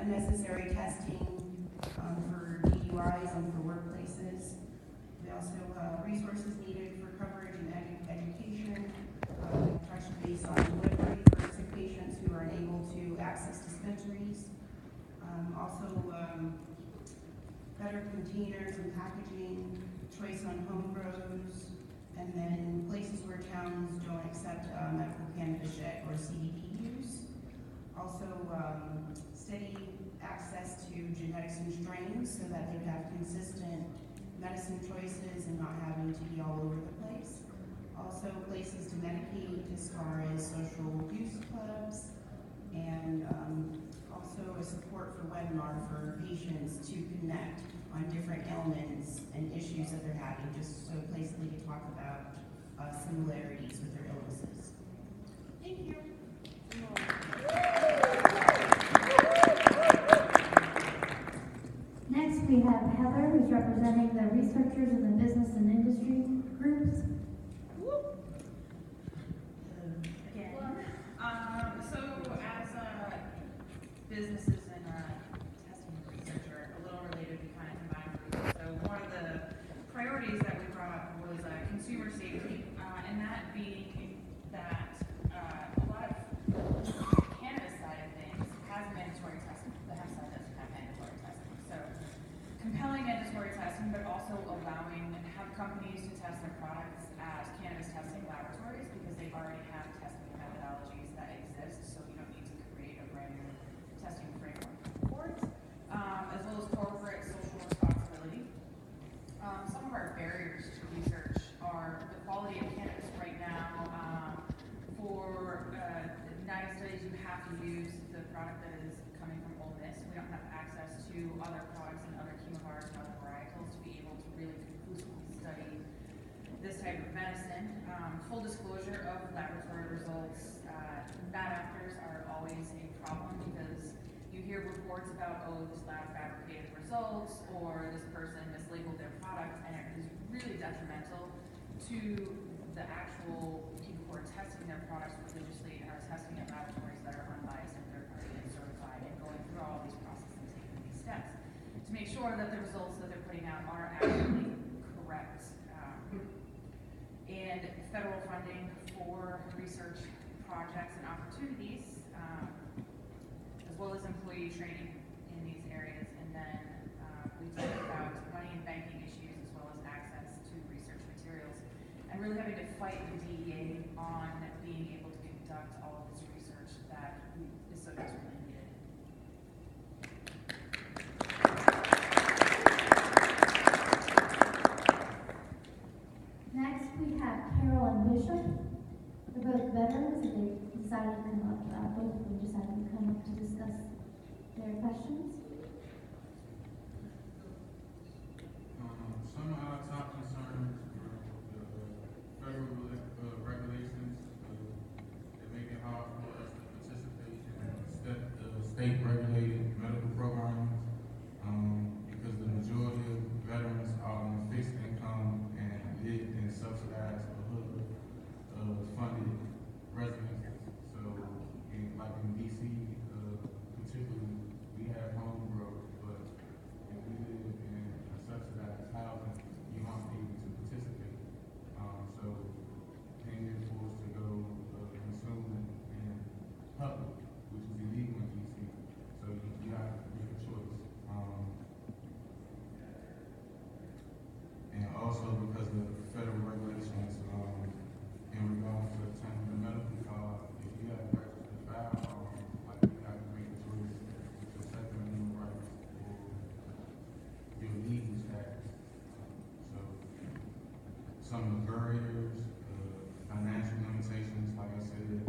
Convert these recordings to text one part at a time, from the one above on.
unnecessary testing for DUIs and for workplaces. We also resources needed for coverage and education. Touch base on delivery for sick patients who are unable to access dispensaries. Better containers and packaging, choice on home grows, and then places where towns don't accept medical cannabis yet or CBD use. Also, steady access to genetics and strains so that they have consistent medicine choices and not having to be all over the place. Also, places to medicate as far as social use clubs, and also a support for webinar for patients to connect on different ailments and issues that they're having, just so a place they can talk about similarities with their illnesses. Thank you. Next, we have Heather, who's representing the researchers in the business and industry groups. Businesses and testing and research are a little related. We kind of combine groups. So one of the priorities that we brought up was consumer safety, and that being that a lot of cannabis side of things has mandatory testing. The hemp side doesn't have mandatory testing. So compelling mandatory testing, but also allowing hemp companies to test their products at cannabis testing laboratories because they already have testing methodologies that exist. So you don't need to create a brand new testing framework for it, as well as corporate social responsibility. Some of our barriers to research are the quality of cannabis right now. For United States, you have to use the product that is coming from Ole Miss. We don't have access to other products and other cultivars and other varietals to be able to really conclusively study this type of medicine. Full disclosure of laboratory results. Bad actors are always a problem because you hear reports about, oh, this lab fabricated results or this person mislabeled their product, and it is really detrimental to the actual people who are testing their products religiously and are testing at laboratories that are unbiased and third-party and certified and going through all these processes and taking these steps to make sure that the results that they're putting out are actually correct. And federal funding for research projects and opportunities, as well as employee training in these areas. And then we talked about money and banking issues, as well as access to research materials, and really having to fight the DEA on being able to conduct all of this research that is so desperately needed. Next, we have Carol and Bishop. They're both veterans, and they decided to come up. Both of them decided to come up to discuss their questions. Some of our top concerns were the federal regulations that make it hard for us to participate in state-regulated medical programs because the majority of veterans are on fixed income and live in subsidized or funded residences. So, like in DC, particularly, we have home growth, but if we live in a subsidized housing, you aren't able to participate. So, being forced to go consume in public, which is illegal in DC. So, you have to make a choice. And also because of federal regulations in regards to obtaining the medical card, if you have purchased a firearm, like you have to make a choice with your Second Amendment rights or your legal status. So some of the barriers, financial limitations, like I said,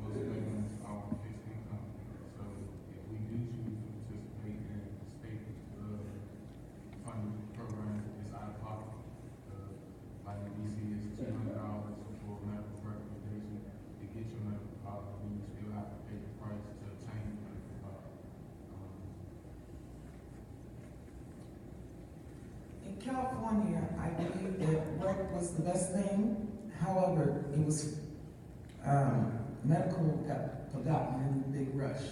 most veterans are on fixed income. So if we do choose to participate in state funded programs, it's out of pocket. Like in DC, it's $200 for medical recommendation to get your medical card, and you still have to pay the price to obtain your medical card. In California, I believe that work was the best thing. However, it was medical got forgotten in the big rush.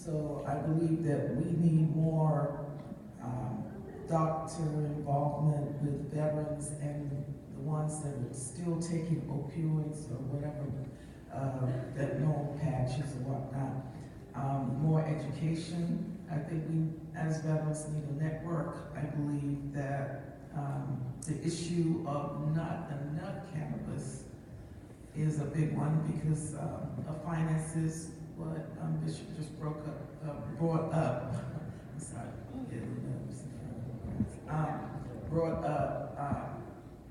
So I believe that we need more doctor involvement with veterans and the ones that are still taking opioids or whatever, that no patches or whatnot. More education. I think we, as veterans, need a network. I believe that the issue of not enough cannabis is a big one because of finances. What Bishop just brought up. I'm sorry, brought up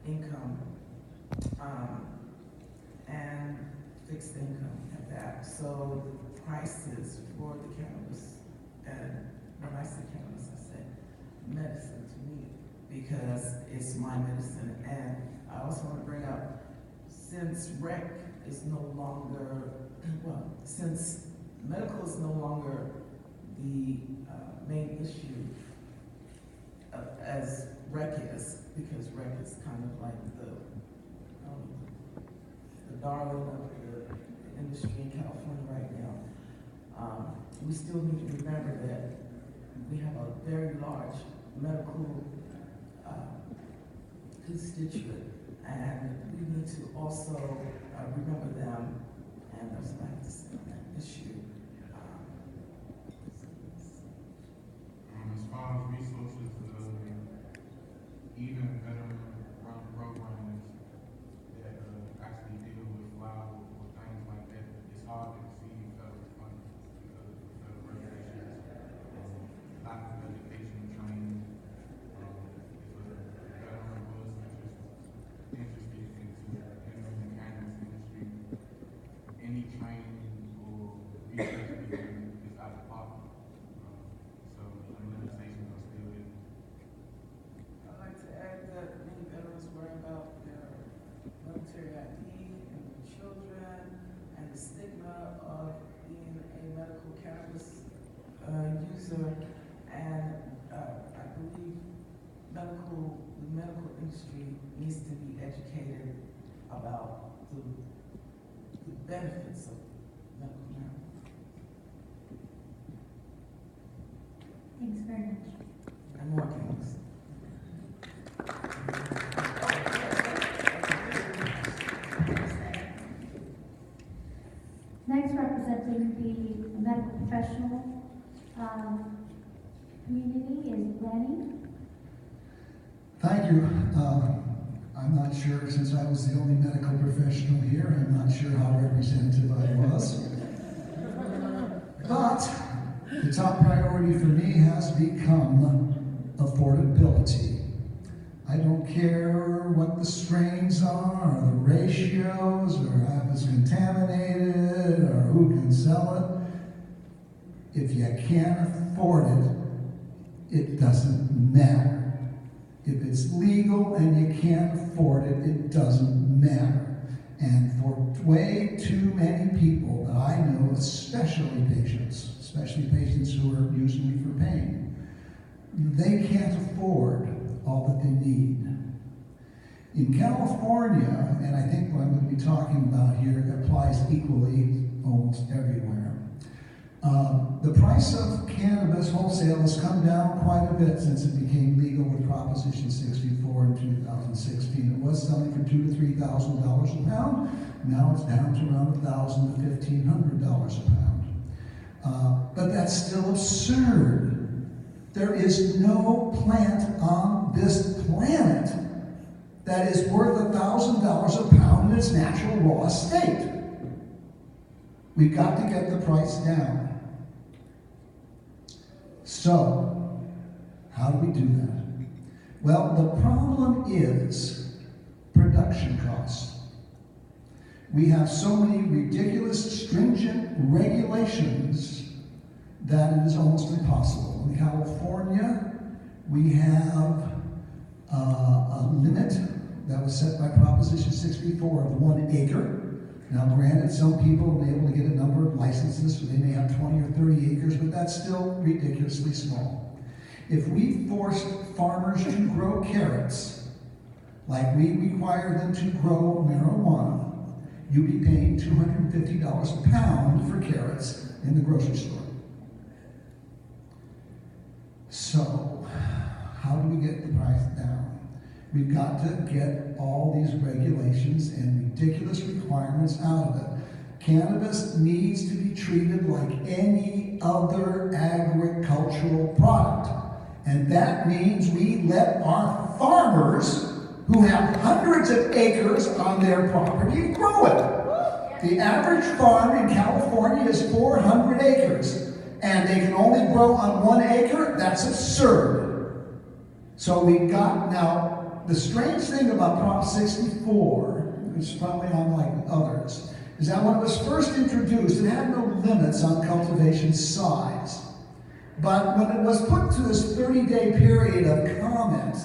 income and fixed income at that. So the prices for the cannabis, and when I say cannabis, I say medicine to me because it's my medicine. And I also want to bring up, since rec is no longer, well, since medical is no longer the main issue as rec is, because rec is kind of like the darling of the industry in California right now. We still need to remember that we have a very large medical constituent, and we need to also remember them, and that's what I have to say on that issue. As far as resources, even veteran-run programs that actually deal with flower or things like that, it's hard to receive federal funding because of the federal regulations, lack of education and training. If a veteran was interested into entering the cannabis industry, any training or research is out of pocket. So the limitations are still there. I'd like to add that many veterans worry about their military ID and their children and the stigma of being a medical cannabis user. And I believe the medical industry needs to be educated about the benefits of medical marijuana. Thanks very much. And more cannabis. Next, representing the medical professional community is Lenny. Thank you. I'm not sure, since I was the only medical professional here, I'm not sure how representative I was. But the top priority for me has become affordability. I don't care what the strains are, or the ratios, or if it's contaminated, or who can sell it. If you can't afford it, it doesn't matter. If it's legal and you can't afford it, it doesn't matter. And for way too many people that I know, especially patients who are using it for pain, they can't afford all that they need. In California, and I think what I'm going to be talking about here applies equally almost everywhere, the price of cannabis wholesale has come down quite a bit since it became legal with Proposition 64 in 2016. It was selling for $2,000 to $3,000 a pound. Now it's down to around $1,000 to $1,500 a pound. But that's still absurd. There is no plant on this planet that is worth $1,000 a pound in its natural raw state. We've got to get the price down. So, how do we do that? Well, the problem is production costs. We have so many ridiculous, stringent regulations that it is almost impossible. In California, we have a limit that was set by Proposition 64 of 1 acre. Now, granted, some people will be able to get a number of licenses, so they may have 20 or 30 acres, but that's still ridiculously small. If we forced farmers to grow carrots, like we require them to grow marijuana, you'd be paying $250 a pound for carrots in the grocery store. So, how do we get the price down? We've got to get all these regulations and ridiculous requirements out of it. Cannabis needs to be treated like any other agricultural product. And that means we let our farmers, who have hundreds of acres on their property, grow it. The average farm in California is 400 acres, and they can only grow on 1 acre. That's absurd. So we've got now, the strange thing about Prop 64, which is probably unlike others, is that when it was first introduced, it had no limits on cultivation size. But when it was put to this 30-day period of comment,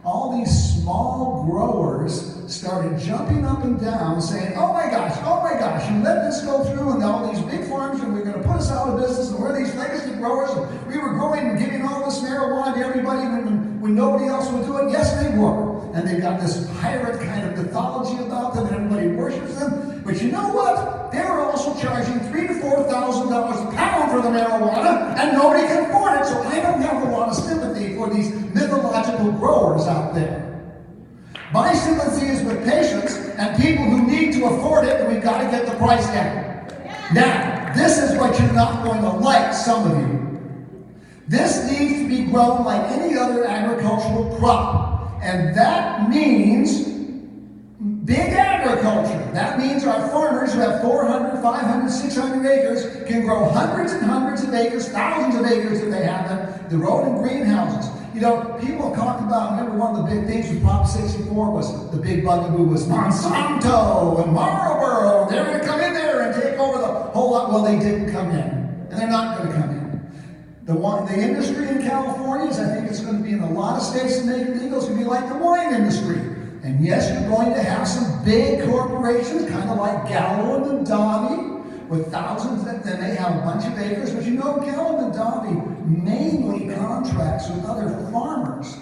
all these small growers started jumping up and down saying, oh my gosh, you let this go through, and all these big farms, and we're going to put us out of business, and we're these legacy growers, and we were growing and giving all this marijuana to everybody when nobody else would do it. Yes, they were. And they've got this pirate kind of mythology about them, and everybody worships them. But you know what? They were also charging $3,000 to $4,000 a pound for the marijuana, and nobody can afford it. So I don't have a lot of sympathy for these mythological growers out there. My sympathy is with patients and people who need to afford it, and we've got to get the price down. Now, this is what you're not going to like, some of you. This needs to be grown like any other agricultural crop. And that means big agriculture. That means our farmers who have 400, 500, 600 acres can grow hundreds and hundreds of acres, thousands of acres if they have them, the road and greenhouses. You know, people talk about, remember one of the big things with Prop 64 was the big bugaboo was Monsanto and Marlboro. They're going to come in there and take over the whole lot. Well, they didn't come in, and they're not going to come in. The industry in California is, I think it's going to be in a lot of states that make it legal. It's going to be like the wine industry. And yes, you're going to have some big corporations, kind of like Gallo and Mondavi, with thousands, and they have a bunch of acres. But you know, Gallo and Mondavi mainly contracts with other farmers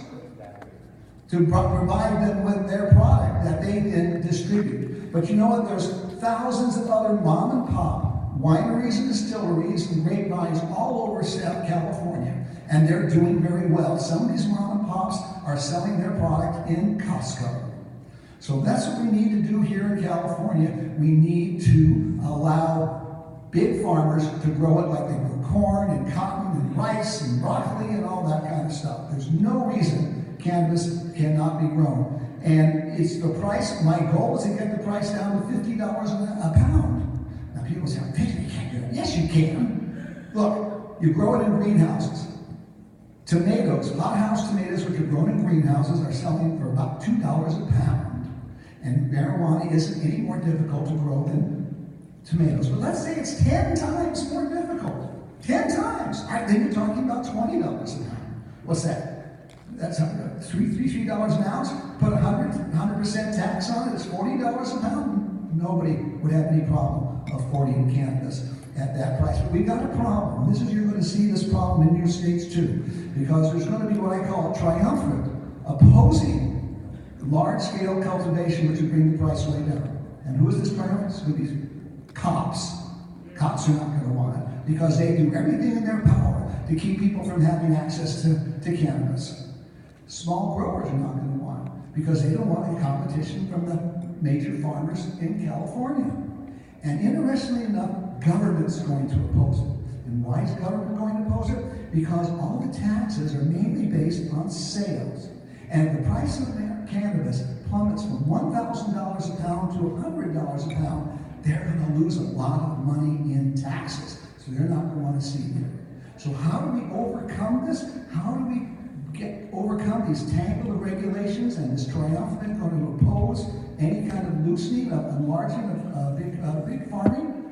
to provide them with their product that they then distribute. But you know what? There's thousands of other mom and pop wineries and distilleries and grapevines all over South California, and they're doing very well. Some of these mom and pops are selling their product in Costco. So that's what we need to do here in California. We need to allow big farmers to grow it like they grow corn and cotton and rice and broccoli and all that kind of stuff. There's no reason cannabis cannot be grown. And it's the price, my goal is to get the price down to $50 a pound. Now people say, you can't do that. Yes, you can. Look, you grow it in greenhouses. Tomatoes, hothouse tomatoes, which are grown in greenhouses, are selling for about $2 a pound. And marijuana isn't any more difficult to grow than tomatoes. But let's say it's 10 times more difficult. 10 times. All right, then you're talking about $20 a pound. What's that? That's $3 an ounce. Put 100% tax on it. It's $40 a pound. Nobody would have any problem affording cannabis at that price. But we've got a problem. You're going to see this problem in your states too. Because there's going to be what I call a triumvirate opposing large-scale cultivation, which would bring the price way down. And who is this triumvirate? It's going to be cops. Cops are not going to want it because they do everything in their power to keep people from having access to cannabis. Small growers are not going to want it because they don't want any competition from the major farmers in California. And interestingly enough, government's going to oppose it. And why is government going to oppose it? Because all the taxes are mainly based on sales. And if the price of cannabis plummets from $1,000 a pound to $100 a pound, they're going to lose a lot of money in taxes. So they're not going to want to see it. So how do we overcome this? How do we overcome these tangled of regulations and this triumvirate going to oppose any kind of loosening of enlarging of big farming?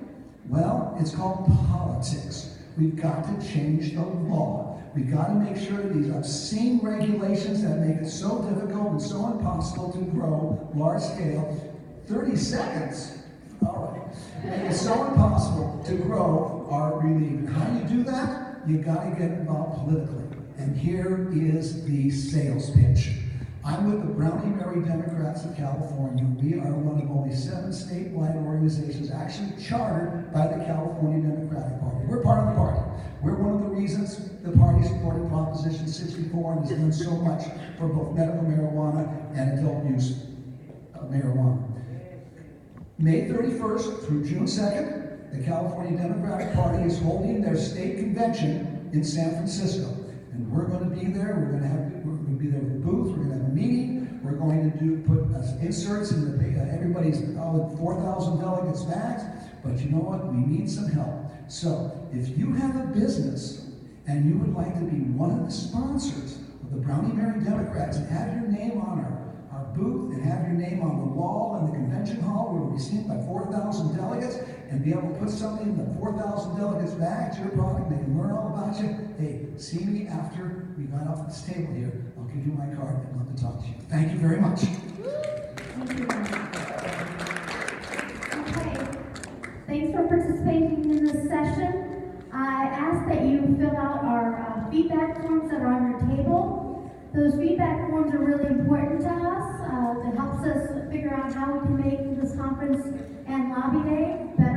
Well, it's called politics. We've got to change the law. We've got to make sure that these obscene regulations that make it so difficult and so impossible to grow large scale, 30 seconds, all right, make it so impossible to grow are relieved. And how do you do that? You've got to get involved politically. And here is the sales pitch. I'm with the Brownie Mary Democrats of California. We are one of only 7 statewide organizations actually chartered by the California Democratic Party. We're part of the party. We're one of the reasons the party supported Proposition 64 and has done so much for both medical marijuana and adult use marijuana. May 31st through June 2nd, the California Democratic Party is holding their state convention in San Francisco. And we're going to be there. We're going to be there with a booth. We're going to have a meeting. We're going to put inserts in everybody's 4,000 delegates bags. But you know what? We need some help. So if you have a business and you would like to be one of the sponsors of the Brownie Mary Democrats and have your name on our booth and have your name on the wall in the convention hall where we'll be seen by 4,000 delegates and be able to put something in the 4,000 delegates bag, it's your product, they can learn all about you. Hey, see me after we got off this table here. I'll give you my card. I'd love to talk to you. Thank you very much. Thank you. Okay. Thanks for participating in this session. I ask that you fill out our feedback forms that are on your table. Those feedback forms are really important to us. It helps us figure out how we can make this conference and lobby day better.